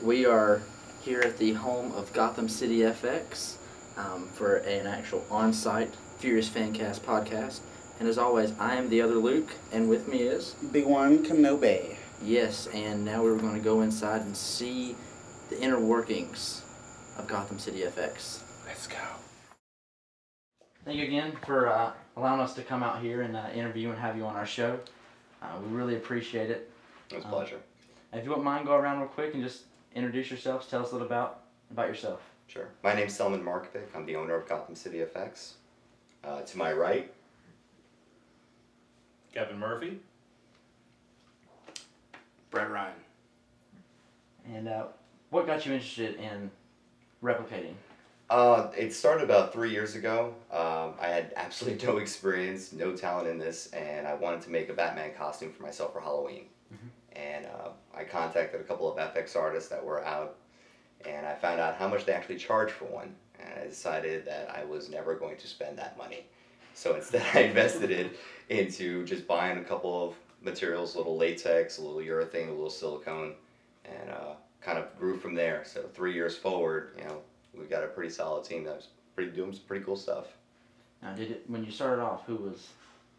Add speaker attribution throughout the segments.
Speaker 1: Alright, we are here at the home of Gotham City FX for an actual on-site Furious Fancast podcast. And as always, I am TheOtherLuke, and with me is...
Speaker 2: Big one, Kenobi.
Speaker 1: Yes, and now we're going to go inside and see the inner workings of Gotham City FX.
Speaker 2: Let's go.
Speaker 1: Thank you again for allowing us to come out here and interview and have you on our show. We really appreciate it.
Speaker 3: It was a pleasure.
Speaker 1: If you wouldn't mind, go around real quick and just introduce yourselves. Tell us a little about yourself.
Speaker 3: Sure. My name's Selman Markovic. I'm the owner of Gotham City FX. To my right,
Speaker 4: Kevin Murphy.
Speaker 2: Brett Ryan.
Speaker 1: And what got you interested in replicating?
Speaker 3: It started about 3 years ago. I had absolutely no experience, no talent in this, and I wanted to make a Batman costume for myself for Halloween. And I contacted a couple of FX artists that were out, and I found out how much they actually charge for one, and I decided that I was never going to spend that money. So instead I invested it into just buying a couple of materials, a little latex, a little urethane, a little silicone, and kind of grew from there. So 3 years forward, you know, we've got a pretty solid team that's doing some pretty cool stuff.
Speaker 1: Now, when you started off, who was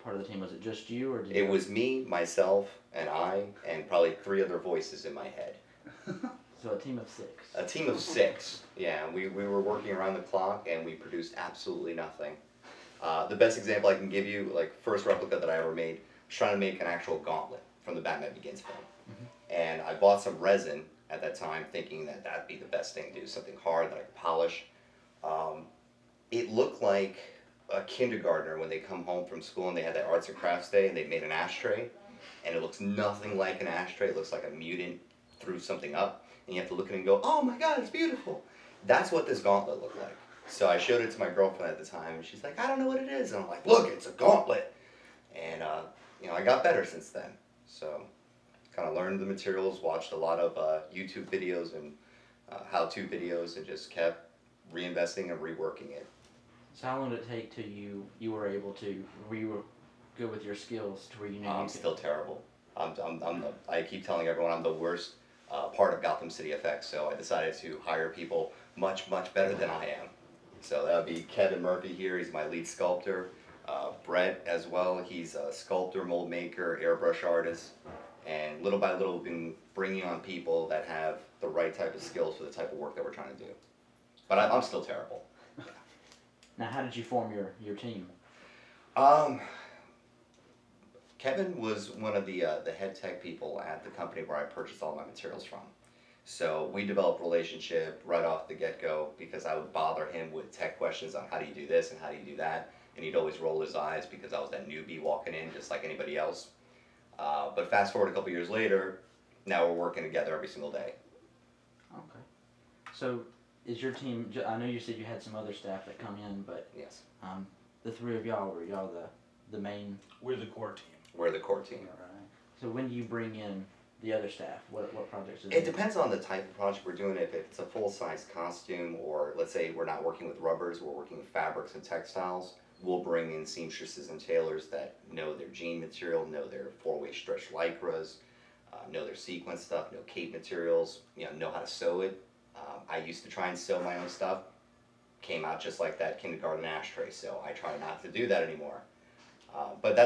Speaker 1: part of the team? Was it just you, or did
Speaker 3: It was me, myself, and I, and probably 3 other voices in my head.
Speaker 1: So a team of 6.
Speaker 3: A team of 6. Yeah, we were working around the clock, and we produced absolutely nothing. The best example I can give you, like first replica that I ever made, was trying to make an actual gauntlet from the Batman Begins film. And I bought some resin at that time, thinking that that'd be the best thing to do, something hard that I could polish. It looked like a kindergartner when they come home from school and they had that arts and crafts day and they made an ashtray, and it looks nothing like an ashtray. It looks like a mutant threw something up, and you have to look at it and go, oh my god, it's beautiful. That's what this gauntlet looked like. So I showed it to my girlfriend at the time, and she's like, I don't know what it is. And I'm like, look, it's a gauntlet. And you know, I got better since then. So kind of learned the materials, watched a lot of YouTube videos and how-to videos, and just kept reinvesting and reworking it.
Speaker 1: So how long did it take till you were able to, were you good with your skills to where you knew
Speaker 3: I'm still terrible. I keep telling everyone I'm the worst part of Gotham City FX, so I decided to hire people much, much better than I am. So that would be Kevin Murphy here, he's my lead sculptor. Brett as well, he's a sculptor, mold maker, airbrush artist. And little by little we've been bringing on people that have the right type of skills for the type of work that we're trying to do. But I'm still terrible.
Speaker 1: Now, how did you form your team?
Speaker 3: Kevin was one of the head tech people at the company where I purchased all my materials from. So we developed a relationship right off the get-go because I would bother him with tech questions on how do you do this and how do you do that. And he'd always roll his eyes because I was that newbie walking in just like anybody else. But fast forward a couple years later, now we're working together every single day.
Speaker 1: Okay. So is your team, I know you said you had some other staff that come in, but
Speaker 3: yes,
Speaker 1: the 3 of y'all, were y'all the main?
Speaker 4: We're the core team.
Speaker 3: We're the core team.
Speaker 1: All right. So when do you bring in the other staff? What projects is it?
Speaker 3: It depends on the type of project we're doing. If it's a full-size costume, or let's say we're not working with rubbers, we're working with fabrics and textiles, we'll bring in seamstresses and tailors that know their jean material, know their 4-way stretch lycras, know their sequin stuff, know cape materials, know how to sew it. I used to try and sew my own stuff, came out just like that kindergarten ashtray, so I try not to do that anymore. But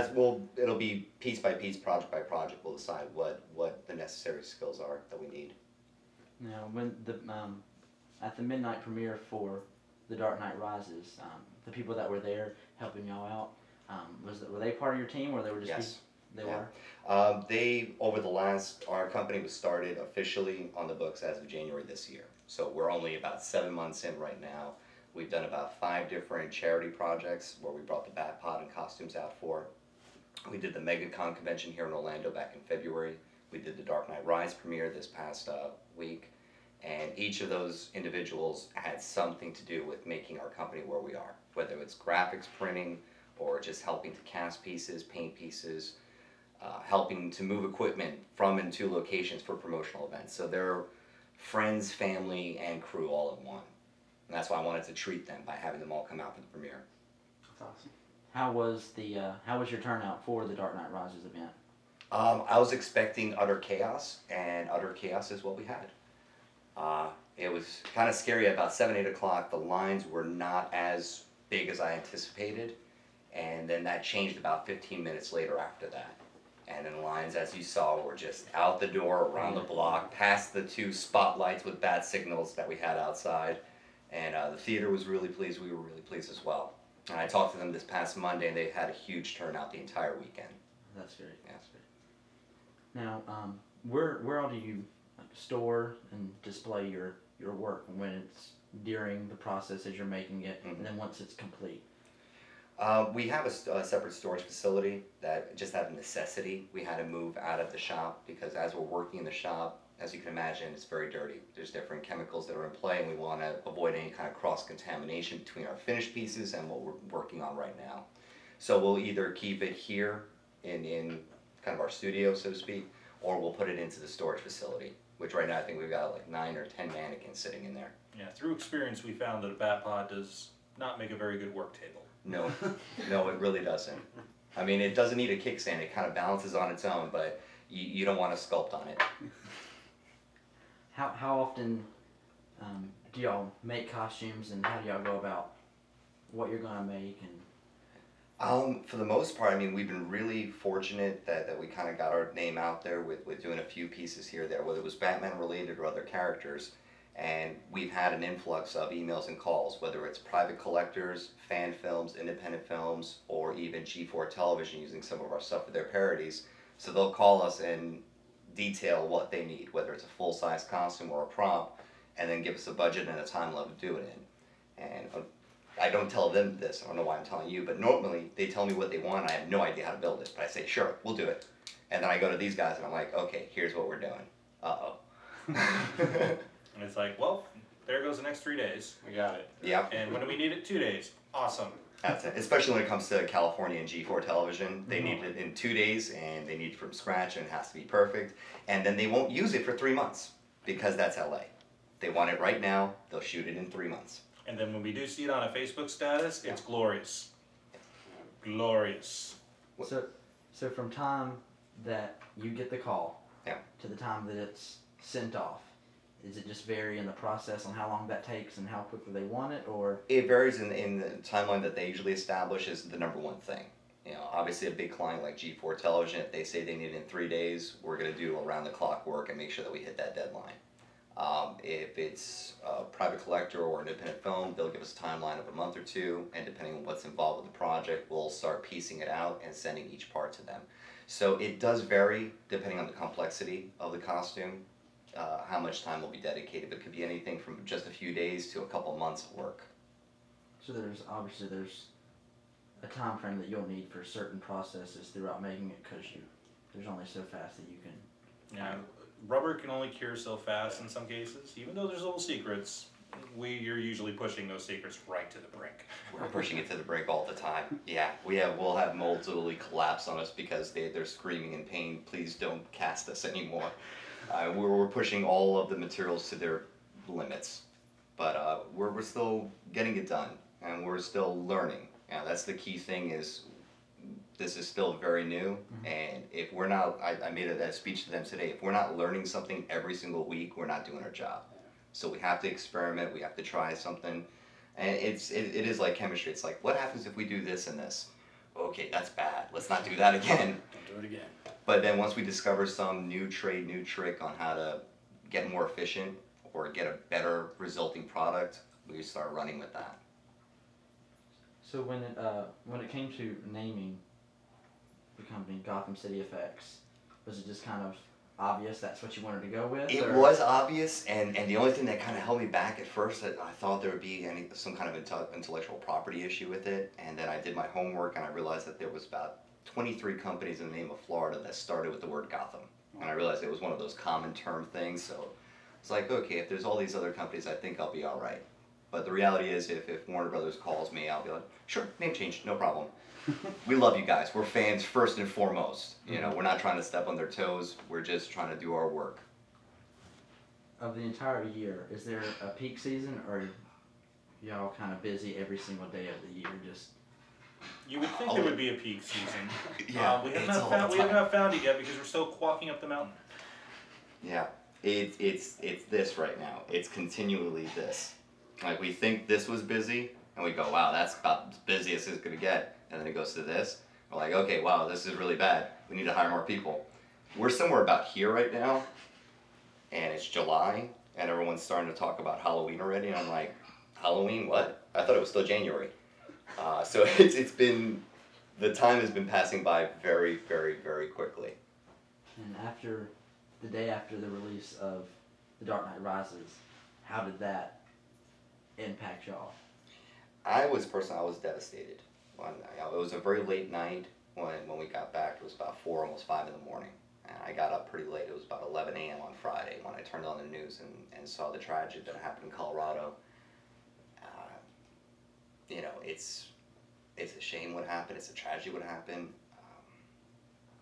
Speaker 3: it'll be piece by piece, project by project, we'll decide what the necessary skills are that we need.
Speaker 1: Now, when at the midnight premiere for The Dark Knight Rises, the people that were there helping y'all out, were they part of your team, or they were just?
Speaker 3: Yes.
Speaker 1: They
Speaker 3: yeah.
Speaker 1: were?
Speaker 3: Our company was started officially on the books as of January this year. So we're only about 7 months in right now. We've done about 5 different charity projects where we brought the Bat Pod and costumes out for. We did the MegaCon convention here in Orlando back in February. We did the Dark Knight Rise premiere this past week. And each of those individuals had something to do with making our company where we are, whether it's graphics printing or just helping to cast pieces, paint pieces, helping to move equipment from and to locations for promotional events. So they're friends, family, and crew all in one. And that's why I wanted to treat them by having them all come out for the premiere.
Speaker 1: That's awesome. How was your turnout for the Dark Knight Rises event?
Speaker 3: I was expecting utter chaos, and utter chaos is what we had. It was kind of scary. At about 7, 8 o'clock, the lines were not as big as I anticipated, and then that changed about 15 minutes later after that. And then the lines, as you saw, were just out the door, around the block, past the 2 spotlights with bad signals that we had outside. And the theater was really pleased. We were really pleased as well. And I talked to them this past Monday, and they had a huge turnout the entire weekend.
Speaker 1: That's great.
Speaker 3: Yeah.
Speaker 1: That's great. Now, where all do you store and display your work when it's during the process as you're making it, and then once it's complete?
Speaker 3: We have a separate storage facility that just out of necessity we had to move out of the shop, because as we're working in the shop, as you can imagine, it's very dirty. There's different chemicals that are in play, and we want to avoid any kind of cross-contamination between our finished pieces and what we're working on right now. So we'll either keep it here in kind of our studio, so to speak, or we'll put it into the storage facility, which right now I think we've got like 9 or 10 mannequins sitting in there.
Speaker 4: Yeah, through experience we found that a bat pod does not make a very good work table.
Speaker 3: No, no, it really doesn't. I mean, it doesn't need a kickstand. It kind of balances on its own, but you don't want to sculpt on it.
Speaker 1: How often do y'all make costumes, and how do y'all go about what you're gonna make? And
Speaker 3: For the most part, I mean, we've been really fortunate that we kind of got our name out there with doing a few pieces here or there, whether it was Batman related or other characters. And we've had an influx of emails and calls, whether it's private collectors, fan films, independent films, or even G4 television using some of our stuff for their parodies. So they'll call us and detail what they need, whether it's a full-size costume or a prop, and then give us a budget and a time limit to do it in. And I don't tell them this, I don't know why I'm telling you, but normally they tell me what they want, and I have no idea how to build it. But I say, sure, we'll do it. And then I go to these guys and I'm like, okay, here's what we're doing. Uh-oh.
Speaker 4: And it's like, well, there goes the next 3 days. We got it.
Speaker 3: Yep.
Speaker 4: And when do we need it? 2 days. Awesome.
Speaker 3: That's it. Especially when it comes to California and G4 television. They need it in 2 days, and they need it from scratch, and it has to be perfect. And then they won't use it for 3 months, because that's LA. They want it right now, they'll shoot it in 3 months.
Speaker 4: And then when we do see it on a Facebook status, it's glorious. Glorious.
Speaker 1: So from time that you get the call to the time that it's sent off, is it just vary in the process on how long that takes and how quickly they want it, or?
Speaker 3: It varies in the timeline that they usually establish is the number one thing. You know, obviously a big client like G4 Television, if they say they need it in 3 days, we're going to do around the clock work and make sure that we hit that deadline. If it's a private collector or an independent film, they'll give us a timeline of a month or 2, and depending on what's involved with the project, we'll start piecing it out and sending each part to them. So it does vary depending on the complexity of the costume, how much time will be dedicated. It could be anything from just a few days to a couple months of work.
Speaker 1: So there's a time frame that you'll need for certain processes throughout making it, because there's only so fast that you can.
Speaker 4: Yeah, rubber can only cure so fast in some cases. Even though there's little secrets, you're usually pushing those secrets right to the brink.
Speaker 3: We're pushing it to the brink all the time. Yeah, we'll have molds literally collapse on us because they're screaming in pain. Please don't cast us anymore. We're pushing all of the materials to their limits, but we're still getting it done, and we're still learning. Yeah, that's the key thing. Is this is still very new, and if we're not, I made that speech to them today. If we're not learning something every single week, we're not doing our job. So we have to experiment. We have to try something, and it is like chemistry. It's like, what happens if we do this and this? Okay, that's bad. Let's not do that again.
Speaker 2: Don't do it again.
Speaker 3: But then once we discover some new trade, new trick on how to get more efficient or get a better resulting product, we start running with that.
Speaker 1: So when it came to naming the company Gotham City FX, was it just kind of obvious that's what you wanted to go with?
Speaker 3: It was obvious, and the only thing that kind of held me back at first, that I thought there would be some kind of intellectual property issue with it, and then I did my homework and I realized that there was about 23 companies in the name of Florida that started with the word Gotham. And I realized it was one of those common term things, so it's like, okay, if there's all these other companies, I think I'll be all right. But the reality is, if Warner Brothers calls me, I'll be like, sure, name change, no problem. We love you guys. We're fans first and foremost. You know, we're not trying to step on their toes. We're just trying to do our work.
Speaker 1: Of the entire year, is there a peak season, or y'all kind of busy every single day of the year? Just
Speaker 4: you would think there would be a peak season.
Speaker 3: Yeah,
Speaker 4: we have not found it yet because we're still walking up the mountain.
Speaker 3: Yeah, it's this right now. It's continually this. Like, we think this was busy, and we go, wow, that's about as busy as it's gonna get. And then it goes to this. We're like, okay, wow, this is really bad. We need to hire more people. We're somewhere about here right now, and it's July, and everyone's starting to talk about Halloween already, and I'm like, Halloween, what? I thought it was still January. So it's been, the time has been passing by very, very, very quickly.
Speaker 1: And after, the day after the release of The Dark Knight Rises, how did that impact y'all?
Speaker 3: I was devastated. It was a very late night when we got back. It was about 4, almost 5 in the morning. And I got up pretty late. It was about 11 a.m. on Friday when I turned on the news and saw the tragedy that happened in Colorado. You know, it's a shame what happened. It's a tragedy what happened.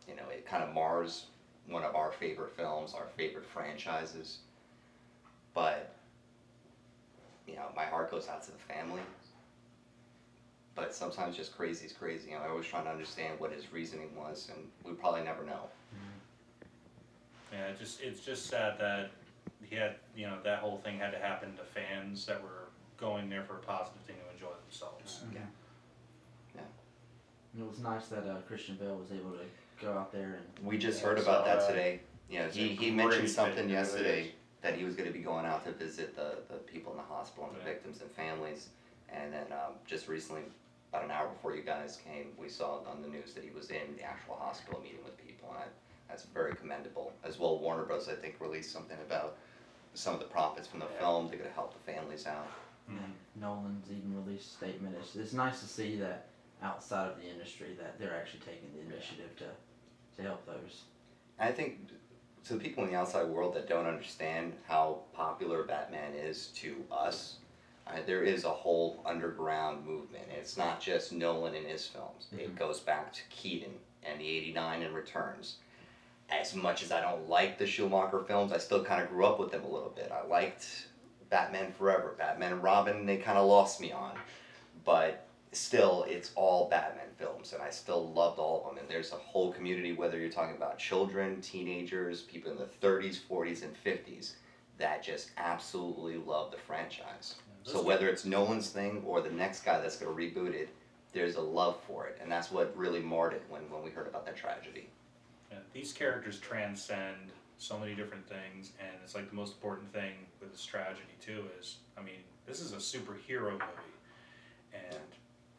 Speaker 3: You know, it kind of mars one of our favorite films, our favorite franchises. But, you know, my heart goes out to the family. But sometimes just crazy is crazy. You know, I was trying to understand what his reasoning was, and we probably never know.
Speaker 4: Yeah, it's just sad that he had, you know, that whole thing had to happen to fans that were going there for a positive thing to enjoy themselves.
Speaker 1: Yeah.
Speaker 3: Yeah.
Speaker 1: And it was nice that Christian Bale was able to go out there and...
Speaker 3: We just heard about that today. You know,
Speaker 2: It's
Speaker 3: he
Speaker 2: a
Speaker 3: mentioned
Speaker 2: great
Speaker 3: something
Speaker 2: thing, it really
Speaker 3: yesterday
Speaker 2: is.
Speaker 3: that he was going to be going out to visit the people in the hospital and the
Speaker 4: Yeah.
Speaker 3: victims and families. And then just recently, about an hour before you guys came, we saw on the news that he was in the actual hospital meeting with people. And that's very commendable. As well, Warner Bros. I think released something about some of the profits from the film. They're going to help the families out.
Speaker 1: And Nolan's even released a statement. It's nice to see that outside of the industry that they're actually taking the initiative to help those.
Speaker 3: I think to the people in the outside world that don't understand how popular Batman is to us, there is a whole underground movement. It's not just Nolan and his films. It goes back to Keaton and the '89 and Returns. As much as I don't like the Schumacher films, I still kind of grew up with them a little bit. I liked Batman Forever, Batman and Robin, they kind of lost me on. But still, it's all Batman films, and I still loved all of them. And there's a whole community, whether you're talking about children, teenagers, people in the 30s, 40s, and 50s, that just absolutely love the franchise. So whether it's Nolan's thing or the next guy that's going to reboot it, there's a love for it. And that's what really marred it when we heard about that tragedy.
Speaker 4: Yeah, these characters transcend so many different things, and it's like the most important thing with this tragedy too is, I mean, this is a superhero movie, and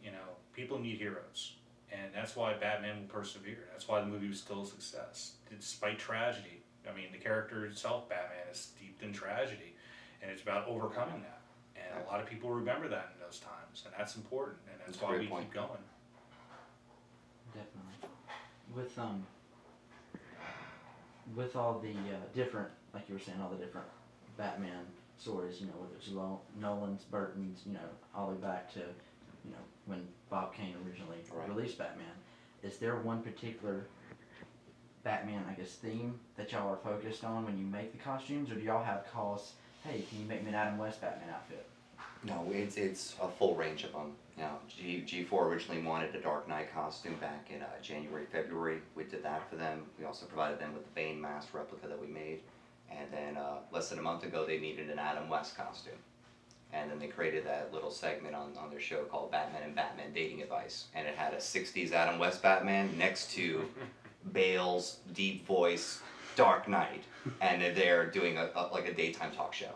Speaker 4: you know, people need heroes, and that's why Batman will persevere. That's why the movie was still a success, despite tragedy. I mean, the character itself, Batman, is steeped in tragedy, and it's about overcoming that. And a lot of people remember that in those times, and that's important, and that's why we keep going.
Speaker 1: Definitely. With all the different, like you were saying, all the different Batman stories, you know, whether it's Nolan's, Burton's, you know, all the way back to, you know, when Bob Kane originally released Batman, is there one particular Batman, I guess, theme that y'all are focused on when you make the costumes, or do y'all have calls, hey, can you make me an Adam West Batman outfit?
Speaker 3: No, it's a full range of them. You know, G4 originally wanted a Dark Knight costume back in January, February. We did that for them. We also provided them with the Bane mask replica that we made. And then less than a month ago, they needed an Adam West costume. And then they created that little segment on their show called Batman and Batman Dating Advice. And it had a 60s Adam West Batman next to Bale's deep voice Dark Knight. And they're there doing like a daytime talk show.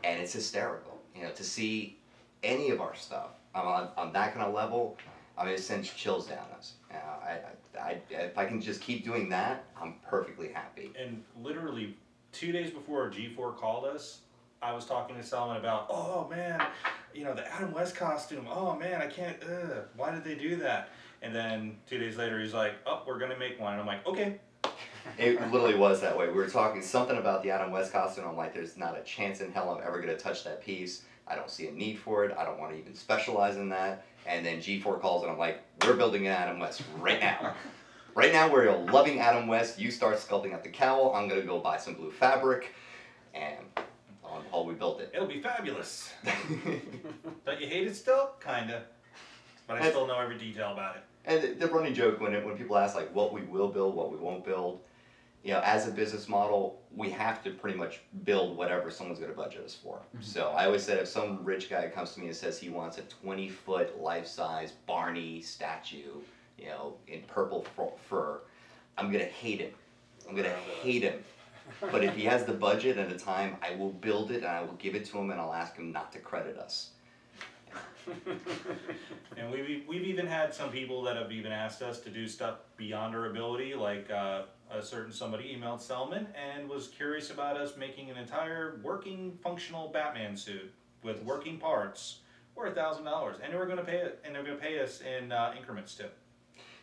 Speaker 3: And it's hysterical. You know, to see any of our stuff on that kind of level, I mean, it sends chills down us. If I can just keep doing that, I'm perfectly happy.
Speaker 4: And literally 2 days before G4 called us, I was talking to Salman about, oh man, you know, the Adam West costume, oh man, I can't, why did they do that? And then 2 days later, he's like, oh, we're gonna make one. And I'm like, okay.
Speaker 3: It literally was that way. We were talking something about the Adam West costume. I'm like, there's not a chance in hell I'm ever going to touch that piece. I don't see a need for it. I don't want to even specialize in that. And then G4 calls and I'm like, we're building an Adam West right now. Right now we're loving Adam West. You start sculpting out the cowl. I'm going to go buy some blue fabric. And on the whole, we built it.
Speaker 4: It'll be fabulous. Don't you hate it still? Kinda. But I still know every detail about it.
Speaker 3: And the running joke when people ask like what we will build, what we won't build, you know, as a business model, we have to pretty much build whatever someone's going to budget us for. So I always said if some rich guy comes to me and says he wants a 20-foot life-size Barney statue, you know, in purple fur, I'm going to hate him. I'm going to hate him. But if he has the budget and the time, I will build it and I will give it to him and I'll ask him not to credit us.
Speaker 4: And we've even had some people that have even asked us to do stuff beyond our ability, like a certain somebody emailed Selman and was curious about us making an entire working functional Batman suit with working parts for $1,000, and they were going to pay it, and they're going to pay us in increments too.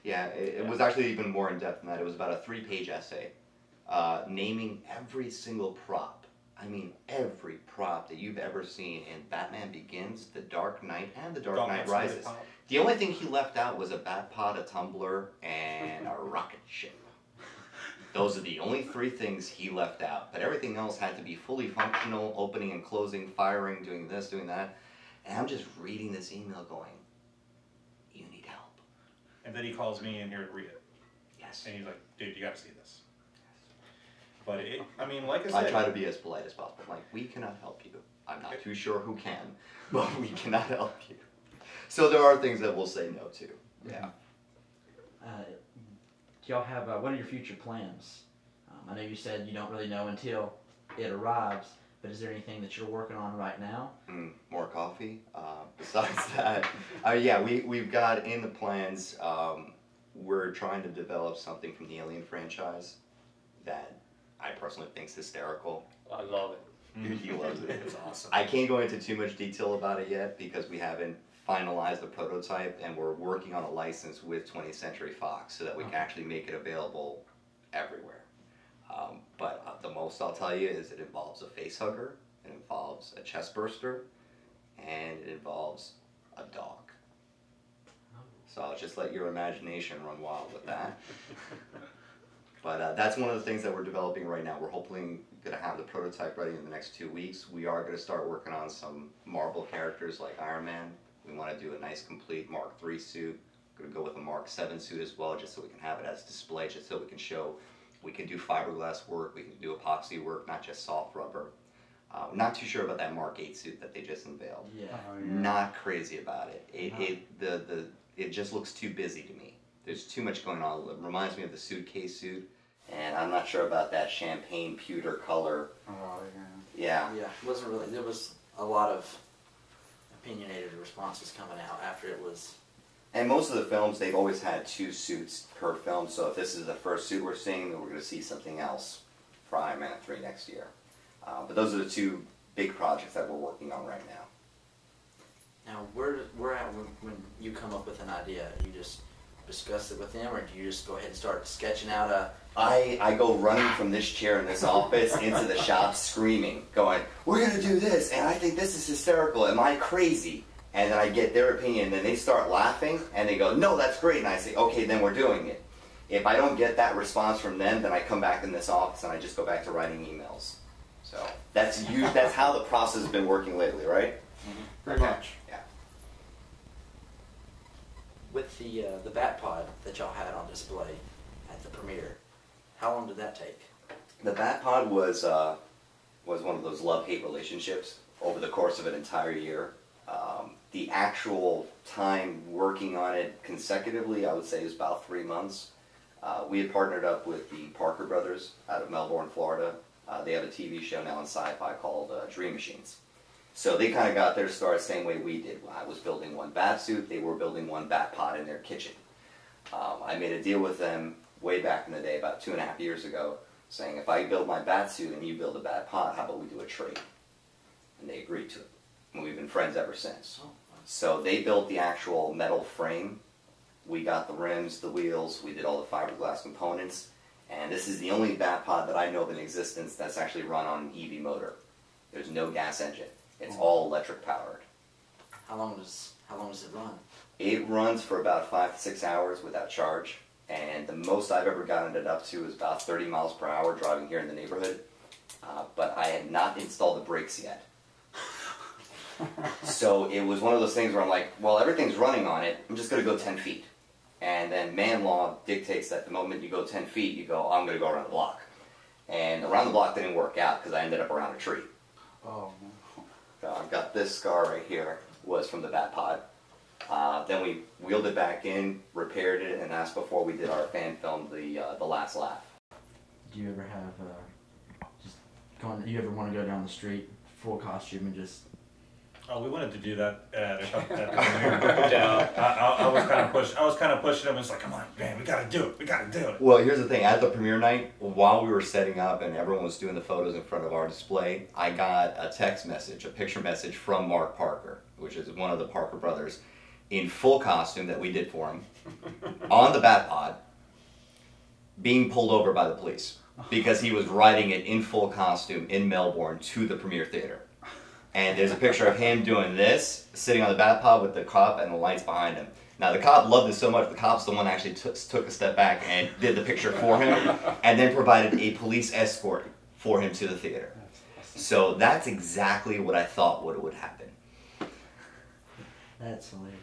Speaker 3: Yeah, it was actually even more in depth than that. It was about a 3-page essay naming every single prop. I mean, every prop that you've ever seen in Batman Begins, The Dark Knight, and The Dark Knight Rises. The only thing he left out was a bat pod, a tumbler, and a rocket ship. Those are the only 3 things he left out. But everything else had to be fully functional, opening and closing, firing, doing this, doing that. And I'm just reading this email going, you need help.
Speaker 4: And then he calls me in here to read it.
Speaker 3: Yes.
Speaker 4: And he's like, dude, you got to see this. But I mean, like I said,
Speaker 3: I try to be as polite as possible. Like, we cannot help you. I'm not too sure who can, but we cannot help you. So there are things that we'll say no to. Yeah.
Speaker 1: Do y'all have, what are your future plans? I know you said you don't really know until it arrives, but is there anything that you're working on right now?
Speaker 3: More coffee. Besides that, yeah, we've got in the plans, we're trying to develop something from the Alien franchise that I personally think is hysterical.
Speaker 5: I love it.
Speaker 3: He loves it.
Speaker 4: it's awesome.
Speaker 3: I can't go into too much detail about it yet because we haven't finalized the prototype and we're working on a license with 20th Century Fox so that we can actually make it available everywhere. But the most I'll tell you is it involves a face hugger, it involves a chest burster, and it involves a dog. So I'll just let your imagination run wild with that. But that's one of the things that we're developing right now. We're hopefully going to have the prototype ready in the next 2 weeks. We are going to start working on some Marvel characters like Iron Man. We want to do a nice complete Mark III suit. We're going to go with a Mark VII suit as well, just so we can have it as display, just so we can show we can do fiberglass work, we can do epoxy work, not just soft rubber. Not too sure about that Mark VIII suit that they just unveiled.
Speaker 1: Yeah.
Speaker 3: Not crazy about it. It just looks too busy to me. There's too much going on. It reminds me of the suitcase suit. And I'm not sure about that champagne pewter color.
Speaker 2: Oh,
Speaker 3: Yeah.
Speaker 1: Yeah, it wasn't really, there was a lot of opinionated responses coming out after it was.
Speaker 3: And most of the films, they've always had 2 suits per film, so if this is the first suit we're seeing, then we're going to see something else for Iron Man 3 next year. But those are the 2 big projects that we're working on right now.
Speaker 1: Now, where at when you come up with an idea? You just discuss it with them, or do you just go ahead and start sketching out a...
Speaker 3: I go running from this chair in this office into the shop screaming, going, we're going to do this, and I think this is hysterical, am I crazy? And then I get their opinion, and then they start laughing, and they go, no, that's great, and I say, okay, then we're doing it. If I don't get that response from them, then I come back in this office, and I just go back to writing emails. So that's how the process has been working lately, right?
Speaker 2: Pretty much.
Speaker 3: Yeah.
Speaker 1: With the Bat Pod that y'all had on display at the premiere, how long did that take?
Speaker 3: The Bat Pod was one of those love-hate relationships over the course of an entire year. The actual time working on it consecutively, I would say, is about 3 months. We had partnered up with the Parker Brothers out of Melbourne, Florida. They have a TV show now on Sci-Fi called Dream Machines. So they kind of got their start same way we did. When I was building one bat suit, they were building one bat pod in their kitchen. I made a deal with them way back in the day, about 2.5 years ago, saying if I build my bat suit and you build a bat pod, how about we do a trade? And they agreed to it. And we've been friends ever since. So they built the actual metal frame. We got the rims, the wheels, we did all the fiberglass components. And this is the only bat pod that I know of in existence that's actually run on an EV motor. There's no gas engine. It's all electric powered.
Speaker 1: How long does it run?
Speaker 3: It runs for about 5 to 6 hours without charge. And the most I've ever gotten it up to is about 30 miles per hour driving here in the neighborhood. But I had not installed the brakes yet. So it was one of those things where I'm like, well, everything's running on it. I'm just going to go 10 feet. And then man law dictates that the moment you go 10 feet, you go, I'm going to go around the block. And around the block didn't work out because I ended up around a tree.
Speaker 2: Oh, no.
Speaker 3: So I've got this scar right here, was from the bat pod. Then we wheeled it back in, repaired it, and that's before we did our fan film, The Last Laugh.
Speaker 1: Do you ever have you ever want to go down the street full costume and just?
Speaker 4: Oh, we wanted to do that at the premiere. I was kind of pushing him. It's like, come on, man, we gotta do it.
Speaker 3: Well, here's the thing. At the premiere night, while we were setting up and everyone was doing the photos in front of our display, I got a text message, a picture message from Mark Parker, which is one of the Parker brothers, in full costume that we did for him, on the bat pod, being pulled over by the police because he was riding it in full costume in Melbourne to the premiere theater. And there's a picture of him doing this, sitting on the bat pod with the cop and the lights behind him. Now the cop loved this so much, the cop's the one that actually took a step back and did the picture for him, and then provided a police escort for him to the theater. So that's exactly what I thought would happen.
Speaker 1: That's hilarious.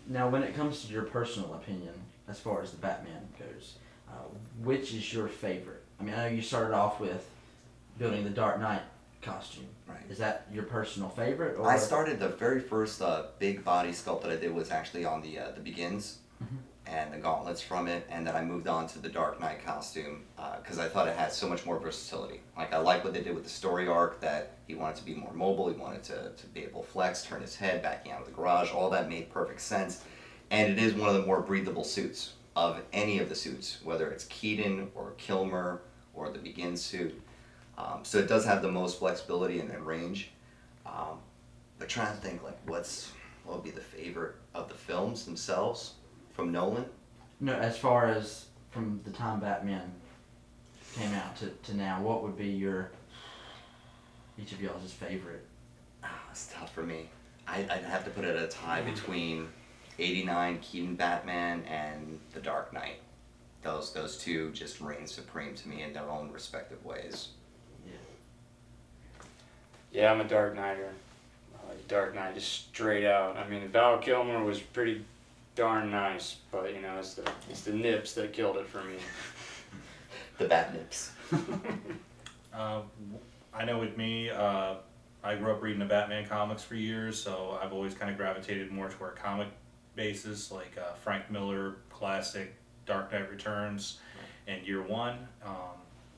Speaker 1: Now, when it comes to your personal opinion, as far as the Batman goes, which is your favorite? I mean, I know you started off with building the Dark Knight costume.
Speaker 3: Right.
Speaker 1: Is that your personal favorite? Or?
Speaker 3: I started the very first big body sculpt that I did was actually on the Begins and the gauntlets from it, and then I moved on to the Dark Knight costume because I thought it had so much more versatility. Like, I like what they did with the story arc, that he wanted to be more mobile, he wanted to be able to flex, turn his head, backing out of the garage. All that made perfect sense, and it is one of the more breathable suits of any of the suits, whether it's Keaton or Kilmer or the Begin suit. So it does have the most flexibility and range. But trying to think, like, what would be the favorite of the films themselves from Nolan?
Speaker 1: No, as far as from the time Batman came out to now, what would be each of y'all's favorite?
Speaker 3: It's tough for me. I'd have to put it at a tie between '89 Keaton Batman and The Dark Knight. Those two just reign supreme to me in their own respective ways.
Speaker 5: Yeah, I'm a Dark Knighter. Dark Knight, just straight out. I mean, Val Kilmer was pretty darn nice, but you know, it's the nips that killed it for me.
Speaker 3: The bat nips.
Speaker 4: I know with me, I grew up reading the Batman comics for years, so I've always kind of gravitated more toward comic bases, like Frank Miller classic Dark Knight Returns and Year One.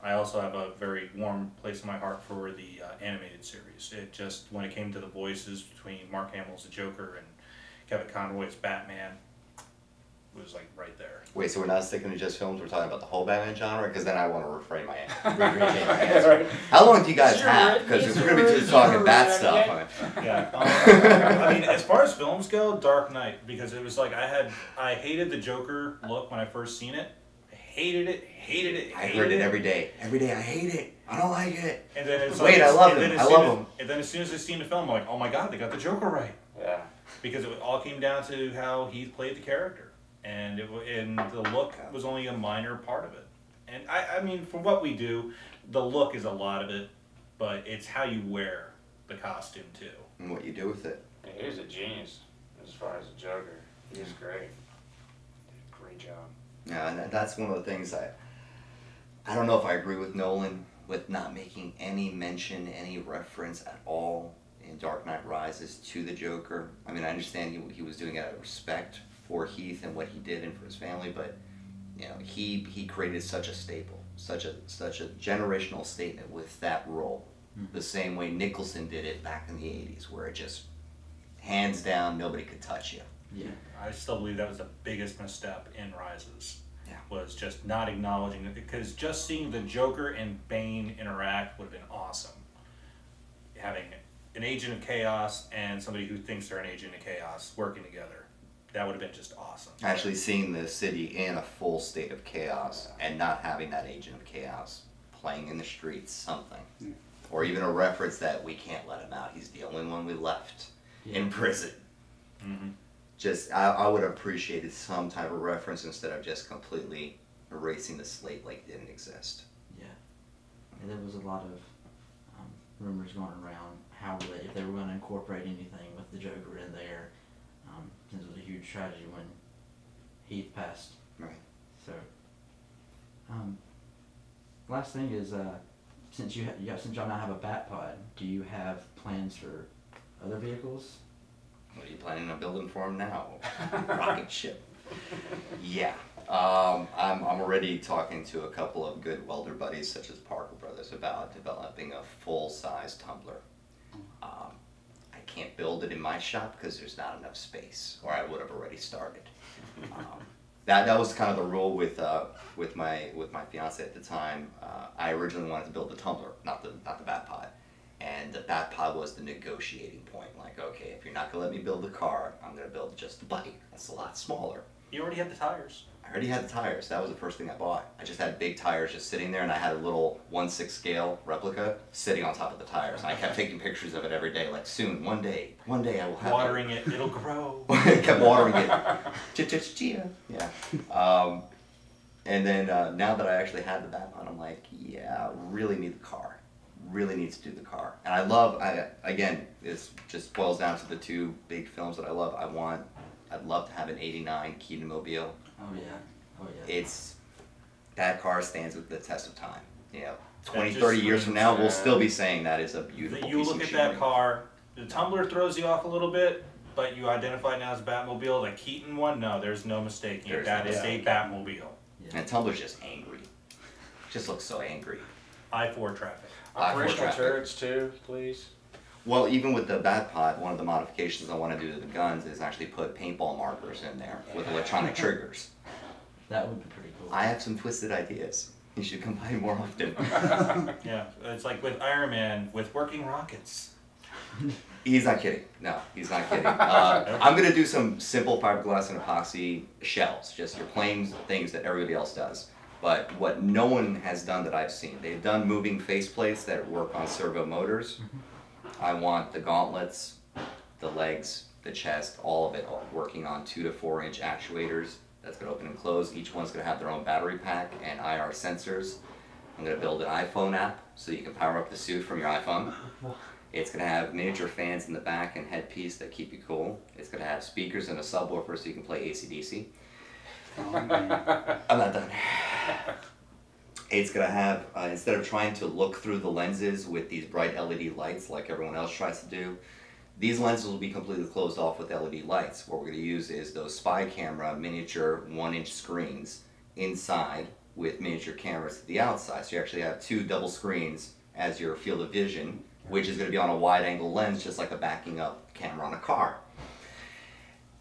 Speaker 4: I also have a very warm place in my heart for the animated series. It just, when it came to the voices between Mark Hamill's the Joker and Kevin Conroy's Batman, it was like right there.
Speaker 3: Wait, so we're not sticking to just films, we're talking about the whole Batman genre? Because then I want to refrain my answer. How long do you guys have? Because if we're going to be just talking bat stuff.
Speaker 4: Yeah. I mean, as far as films go, Dark Knight, because it was like I hated the Joker look when I first seen it. I hated it.
Speaker 3: I heard it every day. Every day, I hate it. I don't like it.
Speaker 4: And then it's
Speaker 3: wait,
Speaker 4: like,
Speaker 3: I love him. I love him.
Speaker 4: And then as soon as I seen the film, I'm like, oh my god, they got the Joker right.
Speaker 5: Yeah.
Speaker 4: Because it all came down to how he played the character, and the look was only a minor part of it. And I mean, for what we do, the look is a lot of it, but it's how you wear the costume too.
Speaker 3: And what you do with it.
Speaker 5: Yeah, he was a genius as far as the Joker. He was great. Did a great job.
Speaker 3: Yeah, and that's one of the things I don't know if I agree with Nolan with not making any mention, any reference at all in Dark Knight Rises to the Joker. I mean, I understand he was doing it out of respect for Heath and what he did and for his family, but you know, he created such a staple, such a generational statement with that role. The same way Nicholson did it back in the 80s, where it just, hands down, nobody could touch you.
Speaker 4: Yeah, I still believe that was the biggest misstep in Rises.
Speaker 3: Yeah.
Speaker 4: Was just not acknowledging it, because just seeing the Joker and Bane interact would have been awesome. Having an agent of chaos and somebody who thinks they're an agent of chaos working together, that would have been just awesome.
Speaker 3: Actually seeing the city in a full state of chaos and not having that agent of chaos playing in the streets, something. Or even a reference that we can't let him out, he's the only one we left in prison. Just, I would have appreciated some type of reference instead of just completely erasing the slate like it didn't exist.
Speaker 1: Yeah. And there was a lot of rumors going around if they were going to incorporate anything with the Joker in there, since it was a huge tragedy when Heath passed.
Speaker 3: Right.
Speaker 1: So, Last thing is, since since y'all now have a bat pod, do you have plans for other vehicles?
Speaker 3: What are you planning on building for him now? Rocket ship. Yeah. I'm already talking to a couple of good welder buddies, such as Parker Brothers, about developing a full-size tumbler. I can't build it in my shop because there's not enough space, or I would have already started. That was kind of the rule with my fiance at the time. I originally wanted to build the tumbler, not the bat pod, and the bat pod was the negotiating point. Like, okay, if you're not gonna let me build the car, I'm gonna build just the bike. That's a lot smaller.
Speaker 4: You already had the tires.
Speaker 3: I already had the tires. That was the first thing I bought. I just had big tires just sitting there, and I had a little 1/6 scale replica sitting on top of the tires. And I kept taking pictures of it every day, like, soon, one day I will have
Speaker 4: watering it, it'll grow.
Speaker 3: I kept watering it. Yeah. And then now that I actually had the bat pod, I'm like, yeah, I really need the car. Really needs to do the car. And again, it just boils down to the two big films that I love. I'd love to have an '89 Kenobi.
Speaker 1: Oh yeah.
Speaker 3: That car stands with the test of time. You know, 20,
Speaker 4: just
Speaker 3: 30 years from now, we'll
Speaker 5: yeah.
Speaker 3: still be saying that is a beautiful
Speaker 4: You
Speaker 3: piece
Speaker 4: look
Speaker 3: of
Speaker 4: at that
Speaker 3: machinery.
Speaker 4: car, the Tumbler throws you off a little bit, but you identify now as Batmobile. The Keaton one, no, there's no mistaking it.
Speaker 3: There's
Speaker 4: That
Speaker 3: no
Speaker 4: is a
Speaker 3: mistake.
Speaker 4: Batmobile.
Speaker 1: Yeah.
Speaker 3: And Tumbler's just angry. Just looks so angry.
Speaker 4: I-4 traffic.
Speaker 5: Operational
Speaker 3: traffic.
Speaker 5: turrets too, please.
Speaker 3: Well, even with the bat pod, one of the modifications I want to do to the guns is actually put paintball markers in there with electronic triggers.
Speaker 1: That would be pretty cool.
Speaker 3: I have some twisted ideas. You should come by more often.
Speaker 4: Yeah, it's like with Iron Man with working rockets.
Speaker 3: He's not kidding. No, he's not kidding. I'm going to do some simple fiberglass and epoxy shells, just your plain things that everybody else does. But what no one has done that I've seen, they've done moving faceplates that work on servo motors. I want the gauntlets, the legs, the chest, all of it working on 2 to 4 inch actuators that's going to open and close. Each one's going to have their own battery pack and IR sensors. I'm going to build an iPhone app so you can power up the suit from your iPhone. It's going to have miniature fans in the back and headpiece that keep you cool. It's going to have speakers and a subwoofer so you can play AC/DC. I'm not done. It's going to have, instead of trying to look through the lenses with these bright LED lights like everyone else tries to do, these lenses will be completely closed off with LED lights. What we're going to use is those spy camera miniature 1-inch screens inside with miniature cameras to the outside. So you actually have 2 double screens as your field of vision, which is going to be on a wide angle lens just like a backing up camera on a car.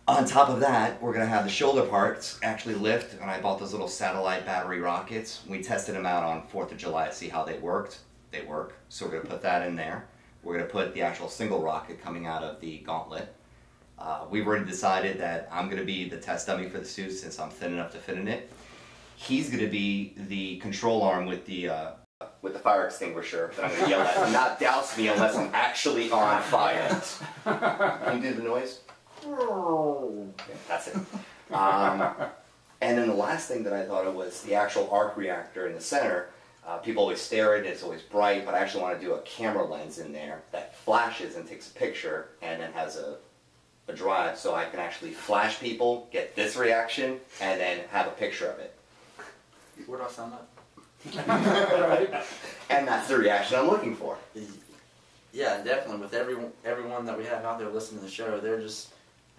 Speaker 3: On top of that, we're going to have the shoulder parts actually lift, and I bought those little satellite battery rockets. We tested them out on 4th of July to see how they worked. They work, so we're going to put that in there. We're going to put the actual single rocket coming out of the gauntlet. We've already decided that I'm going to be the test dummy for the suit since I'm thin enough to fit in it. He's going to be the control arm with the fire extinguisher that I'm going to yell at. Not douse me unless I'm actually on fire. Can you do the noise? Yeah, that's it. And then the last thing that I thought of was the actual arc reactor in the center. People always stare at it, it's always bright, but I actually want to do a camera lens in there that flashes and takes a picture and then has a drive so I can actually flash people, get this reaction, and then have a picture of it.
Speaker 1: Where do I sign up?
Speaker 3: And that's the reaction I'm looking for.
Speaker 1: Yeah, definitely. With everyone that we have out there listening to the show, they're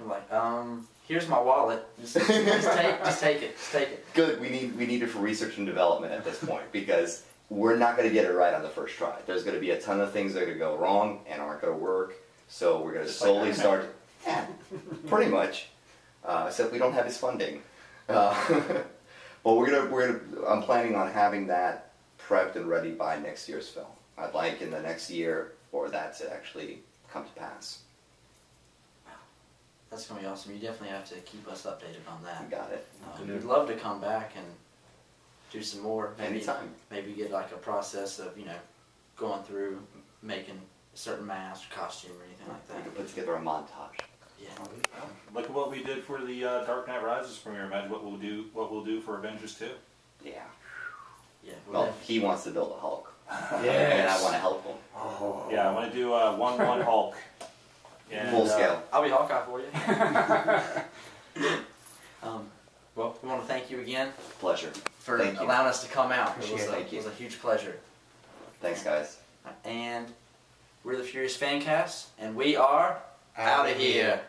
Speaker 1: like, here's my wallet. Just take it.
Speaker 3: Good. We need it for research and development at this point because we're not going to get it right on the first try. There's going to be a ton of things that are going to go wrong and aren't going to work. So we're going to slowly start. Yeah, pretty much. Except we don't have his funding. Well, I'm planning on having that prepped and ready by next year's film. I'd like in the next year for that to actually come to pass.
Speaker 1: That's going to be awesome. You definitely have to keep us updated on that.
Speaker 3: You got it.
Speaker 1: We'd love to come back and do some more.
Speaker 3: Anytime.
Speaker 1: Maybe get like a process of, going through making a certain mask or costume or anything like that.
Speaker 3: We can put together a montage.
Speaker 1: Yeah.
Speaker 4: Look at what we did for the Dark Knight Rises premiere. Imagine what we'll do for Avengers 2.
Speaker 3: Yeah.
Speaker 1: Yeah.
Speaker 3: Well, he wants to build a Hulk.
Speaker 5: Yes.
Speaker 3: And I want to help him.
Speaker 5: Oh.
Speaker 4: Yeah, I want to do 1/1 Hulk. And,
Speaker 3: Full scale.
Speaker 1: I'll be Hawkeye for you. Well, we want to thank you again.
Speaker 3: Pleasure.
Speaker 1: for
Speaker 3: Thank you.
Speaker 1: allowing us to come out.
Speaker 3: Appreciate it. Thank you.
Speaker 1: It was a huge pleasure.
Speaker 3: Thanks, guys.
Speaker 1: And we're the Furious Fancast, and we are out of here.